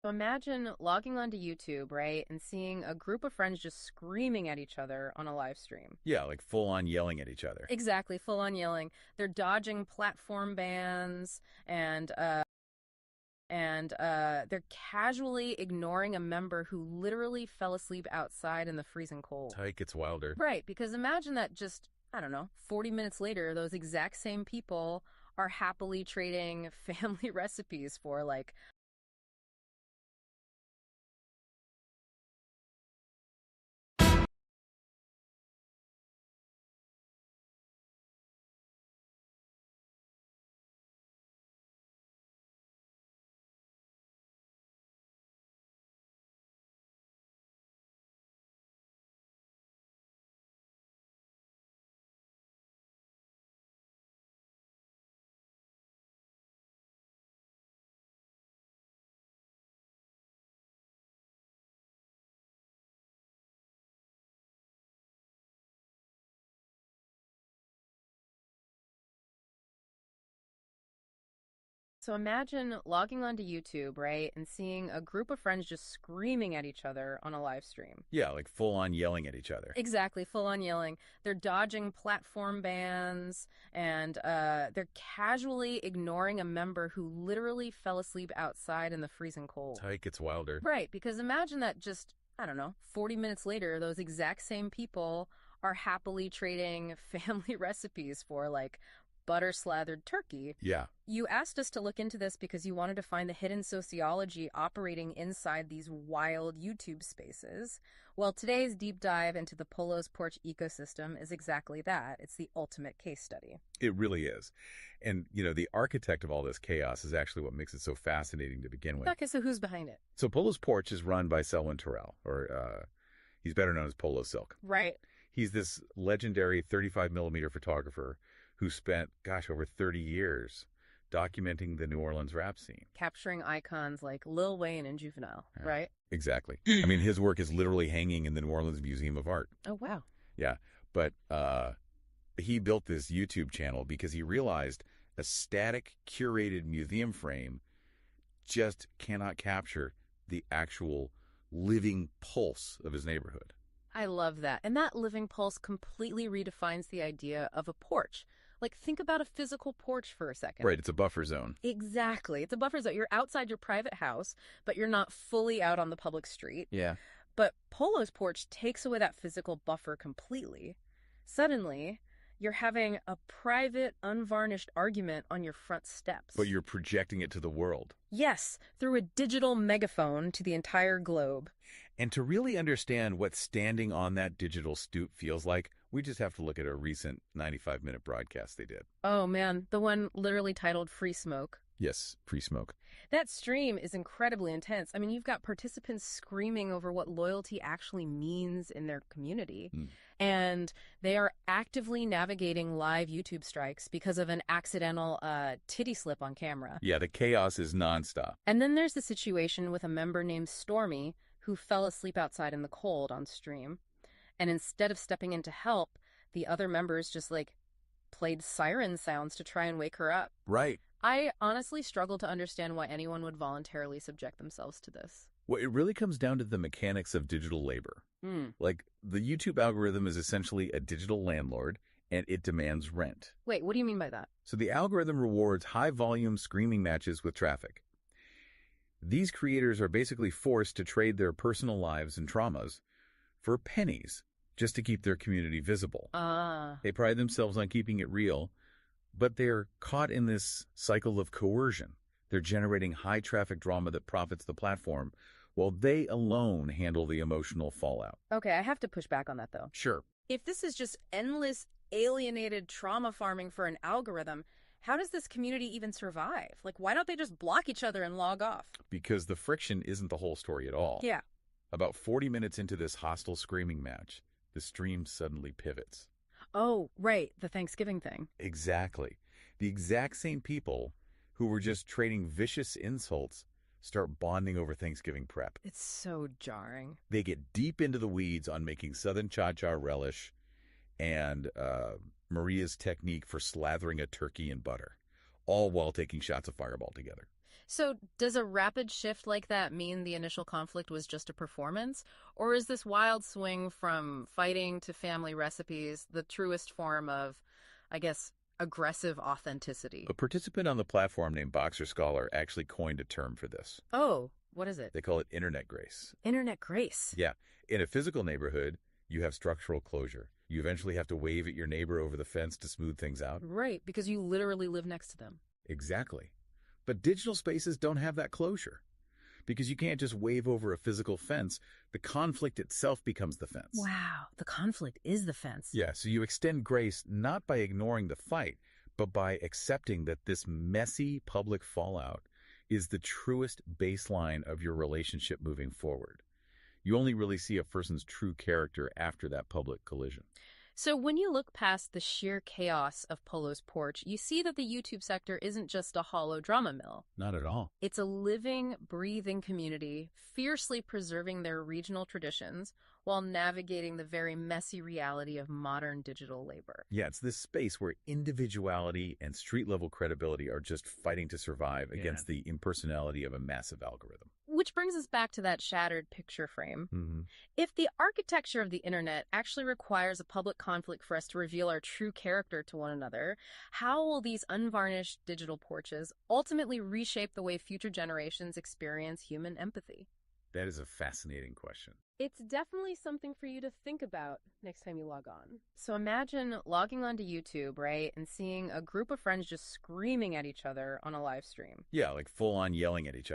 So imagine logging onto YouTube, right, and seeing a group of friends just screaming at each other on a live stream. Yeah, like full on yelling at each other. Exactly, full on yelling. They're dodging platform bans and they're casually ignoring a member who literally fell asleep outside in the freezing cold. Tyke gets wilder. Right, because imagine that just, I don't know, 40 minutes later, those exact same people are happily trading family recipes for like. So imagine logging onto YouTube, right, and seeing a group of friends just screaming at each other on a live stream. Yeah, like full on yelling at each other. Exactly, full on yelling. They're dodging platform bans and they're casually ignoring a member who literally fell asleep outside in the freezing cold. Tyke gets wilder. Right, because imagine that just, I don't know, 40 minutes later, those exact same people are happily trading family recipes for like butter slathered turkey. Yeah. You asked us to look into this because you wanted to find the hidden sociology operating inside these wild YouTube spaces. Well, today's deep dive into the Polo's Porch ecosystem is exactly that. It's the ultimate case study. It really is. And, the architect of all this chaos is actually what makes it so fascinating to begin with. Okay, so who's behind it? So Polo's Porch is run by Selwyn Terrell, or he's better known as Polo Silk. Right. He's this legendary 35 millimeter photographer who spent, over 30 years documenting the New Orleans rap scene. Capturing icons like Lil Wayne and Juvenile, right? Exactly. I mean, his work is literally hanging in the New Orleans Museum of Art. Oh, wow. Yeah. But he built this YouTube channel because he realized a static, curated museum frame just cannot capture the actual living pulse of his neighborhood. I love that. And that living pulse completely redefines the idea of a porch. Like, think about a physical porch for a second. Right, it's a buffer zone. Exactly. It's a buffer zone. You're outside your private house, but you're not fully out on the public street. Yeah. But Polo's porch takes away that physical buffer completely. Suddenly, you're having a private, unvarnished argument on your front steps. But you're projecting it to the world. Yes, through a digital megaphone to the entire globe. And to really understand what standing on that digital stoop feels like, we just have to look at a recent 95-minute broadcast they did. Oh man, the one literally titled Free Smoke. Yes, free smoke. That stream is incredibly intense. I mean, you've got participants screaming over what loyalty actually means in their community. And they are actively navigating live YouTube strikes because of an accidental titty slip on camera. Yeah, the chaos is nonstop. And then there's the situation with a member named Stormy who fell asleep outside in the cold on stream. And instead of stepping in to help, the other members just played siren sounds to try and wake her up. Right. I honestly struggle to understand why anyone would voluntarily subject themselves to this. Well, it really comes down to the mechanics of digital labor. Like, the YouTube algorithm is essentially a digital landlord, and it demands rent. Wait, what do you mean by that? So the algorithm rewards high-volume screaming matches with traffic. These creators are basically forced to trade their personal lives and traumas for pennies just to keep their community visible. They pride themselves on keeping it real, but they're caught in this cycle of coercion. They're generating high-traffic drama that profits the platform, while they alone handle the emotional fallout. Okay, I have to push back on that, though. Sure. If this is just endless, alienated trauma farming for an algorithm, how does this community even survive? Like, why don't they just block each other and log off? Because the friction isn't the whole story at all. Yeah. About 40 minutes into this hostile screaming match, the stream suddenly pivots. Oh, right, the Thanksgiving thing. Exactly. The exact same people who were just trading vicious insults start bonding over Thanksgiving prep. It's so jarring. They get deep into the weeds on making Southern cha-cha relish and Maria's technique for slathering a turkey in butter, all while taking shots of Fireball together. So, does a rapid shift like that mean the initial conflict was just a performance? Or is this wild swing from fighting to family recipes the truest form of, I guess, aggressive authenticity? A participant on the platform named Boxer Scholar actually coined a term for this. Oh, what is it? They call it internet grace. Internet grace. Yeah. In a physical neighborhood, you have structural closure. You eventually have to wave at your neighbor over the fence to smooth things out. Right, because you literally live next to them. Exactly. But digital spaces don't have that closure. Because you can't just wave over a physical fence. The conflict itself becomes the fence. Wow, the conflict is the fence. Yeah, so you extend grace not by ignoring the fight, but by accepting that this messy public fallout is the truest baseline of your relationship moving forward. You only really see a person's true character after that public collision. So when you look past the sheer chaos of Polo's porch, you see that the YouTube sector isn't just a hollow drama mill. Not at all. It's a living, breathing community, fiercely preserving their regional traditions while navigating the very messy reality of modern digital labor. Yeah, it's this space where individuality and street-level credibility are just fighting to survive against the impersonality of a massive algorithm. Which brings us back to that shattered picture frame. If the architecture of the internet actually requires a public conflict for us to reveal our true character to one another, how will these unvarnished digital porches ultimately reshape the way future generations experience human empathy? That is a fascinating question. It's definitely something for you to think about next time you log on. So imagine logging onto YouTube, right, and seeing a group of friends just screaming at each other on a live stream. Yeah, like full-on yelling at each